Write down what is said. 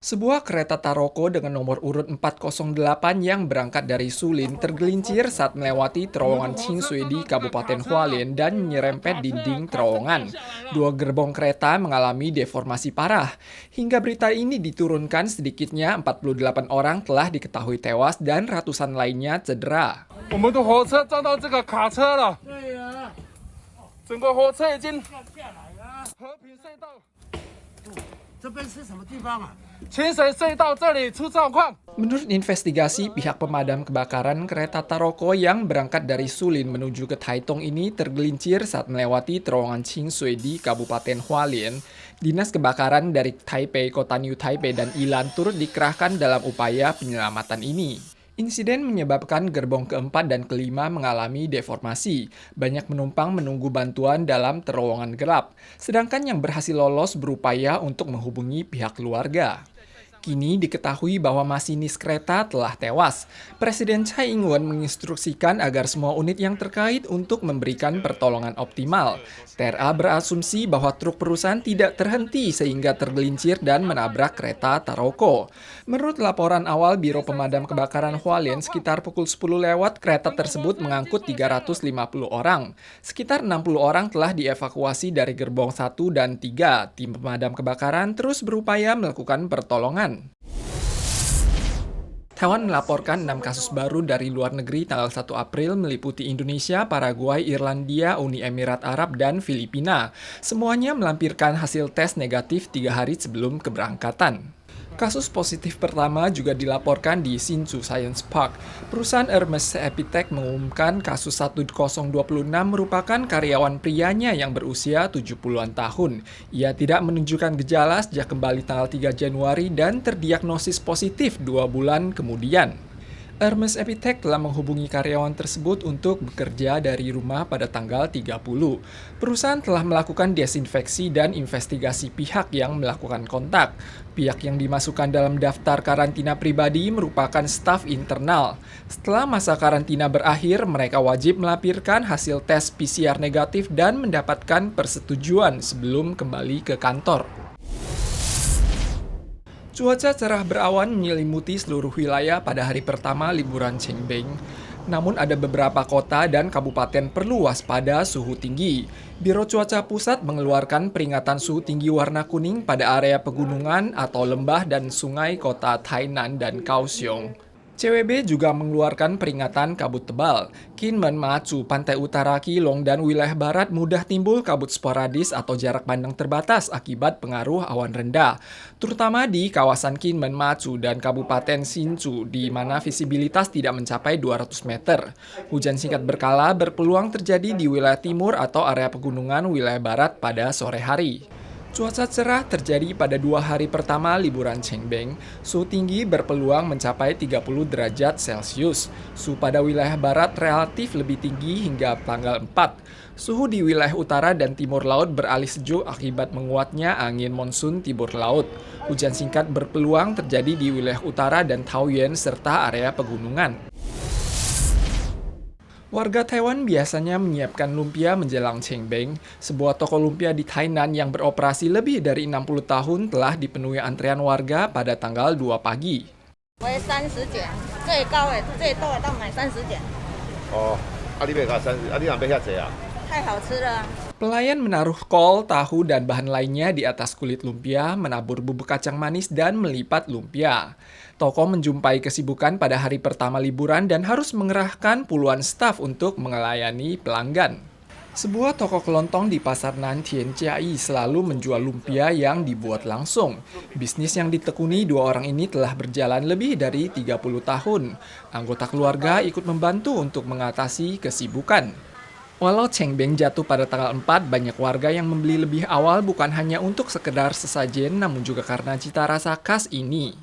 Sebuah kereta Taroko dengan nomor urut 408 yang berangkat dari Sulin tergelincir saat melewati terowongan Qingsui di Kabupaten Hualien dan menyerempet dinding terowongan. Dua gerbong kereta mengalami deformasi parah. Hingga berita ini diturunkan, sedikitnya 48 orang telah diketahui tewas dan ratusan lainnya cedera. 我们的火车撞到这个卡车了，整个火车已经和平隧道。这边是什么地方啊？ 清水隧道这里出状况。 Menurut investigasi, pihak pemadam kebakaran kereta Taroko yang berangkat dari Sulin menuju ke Taitung ini tergelincir saat melewati terowongan Qingsui di Kabupaten Hualien. Dinas kebakaran dari Taipei, Kota New Taipei, dan Ilan turut dikerahkan dalam upaya penyelamatan ini. Insiden menyebabkan gerbong keempat dan kelima mengalami deformasi. Banyak penumpang menunggu bantuan dalam terowongan gelap, sedangkan yang berhasil lolos berupaya untuk menghubungi pihak keluarga. Kini diketahui bahwa masinis kereta telah tewas. Presiden Tsai Ing-wen menginstruksikan agar semua unit yang terkait untuk memberikan pertolongan optimal. TRA berasumsi bahwa truk perusahaan tidak terhenti sehingga tergelincir dan menabrak kereta Taroko. Menurut laporan awal Biro Pemadam Kebakaran Hualien, sekitar pukul 10 lewat kereta tersebut mengangkut 350 orang. Sekitar 60 orang telah dievakuasi dari gerbong 1 dan 3. Tim pemadam kebakaran terus berupaya melakukan pertolongan. Taiwan melaporkan 6 kasus baru dari luar negeri tanggal 1 April meliputi Indonesia, Paraguay, Irlandia, Uni Emirat Arab, dan Filipina. Semuanya melampirkan hasil tes negatif 3 hari sebelum keberangkatan. Kasus positif pertama juga dilaporkan di Hsinchu Science Park. Perusahaan Hermes Epitech mengumumkan kasus 1026 merupakan karyawan prianya yang berusia 70-an tahun. Ia tidak menunjukkan gejala sejak kembali tanggal 3 Januari dan terdiagnosis positif 2 bulan kemudian. Hermes Epitech telah menghubungi karyawan tersebut untuk bekerja dari rumah pada tanggal 30. Perusahaan telah melakukan desinfeksi dan investigasi pihak yang melakukan kontak. Pihak yang dimasukkan dalam daftar karantina pribadi merupakan staf internal. Setelah masa karantina berakhir, mereka wajib melampirkan hasil tes PCR negatif dan mendapatkan persetujuan sebelum kembali ke kantor. Cuaca cerah berawan menyelimuti seluruh wilayah pada hari pertama liburan Qingming. Namun ada beberapa kota dan kabupaten perlu waspada suhu tinggi. Biro Cuaca Pusat mengeluarkan peringatan suhu tinggi warna kuning pada area pegunungan atau lembah dan sungai kota Tainan dan Kaohsiung. CWB juga mengeluarkan peringatan kabut tebal. Kinmen, Matsu, pantai utara Keelung, dan wilayah barat mudah timbul kabut sporadis atau jarak pandang terbatas akibat pengaruh awan rendah. Terutama di kawasan Kinmen, Matsu, dan Kabupaten Hsinchu, di mana visibilitas tidak mencapai 200 meter. Hujan singkat berkala berpeluang terjadi di wilayah timur atau area pegunungan wilayah barat pada sore hari. Cuaca cerah terjadi pada 2 hari pertama liburan Qingming. Suhu tinggi berpeluang mencapai 30 derajat Celcius. Suhu pada wilayah barat relatif lebih tinggi hingga tanggal 4. Suhu di wilayah utara dan timur laut beralih sejuk akibat menguatnya angin monsun timur laut. Hujan singkat berpeluang terjadi di wilayah utara dan Taoyuan serta area pegunungan. Warga Taiwan biasanya menyiapkan lumpia menjelang Qingming. Sebuah toko lumpia di Tainan yang beroperasi lebih dari 60 tahun telah dipenuhi antrean warga pada tanggal 2 pagi. 为30件，最高的最多的到买30件，哦，你买到30，你哪买遐济啊？太好吃了啊。 Pelayan menaruh kol, tahu, dan bahan lainnya di atas kulit lumpia, menabur bubuk kacang manis, dan melipat lumpia. Toko menjumpai kesibukan pada hari pertama liburan dan harus mengerahkan puluhan staf untuk melayani pelanggan. Sebuah toko kelontong di pasar Nantien Chiai selalu menjual lumpia yang dibuat langsung. Bisnis yang ditekuni 2 orang ini telah berjalan lebih dari 30 tahun. Anggota keluarga ikut membantu untuk mengatasi kesibukan. Walau Qingming jatuh pada tanggal 4, banyak warga yang membeli lebih awal bukan hanya untuk sekedar sesajen, namun juga karena cita rasa khas ini.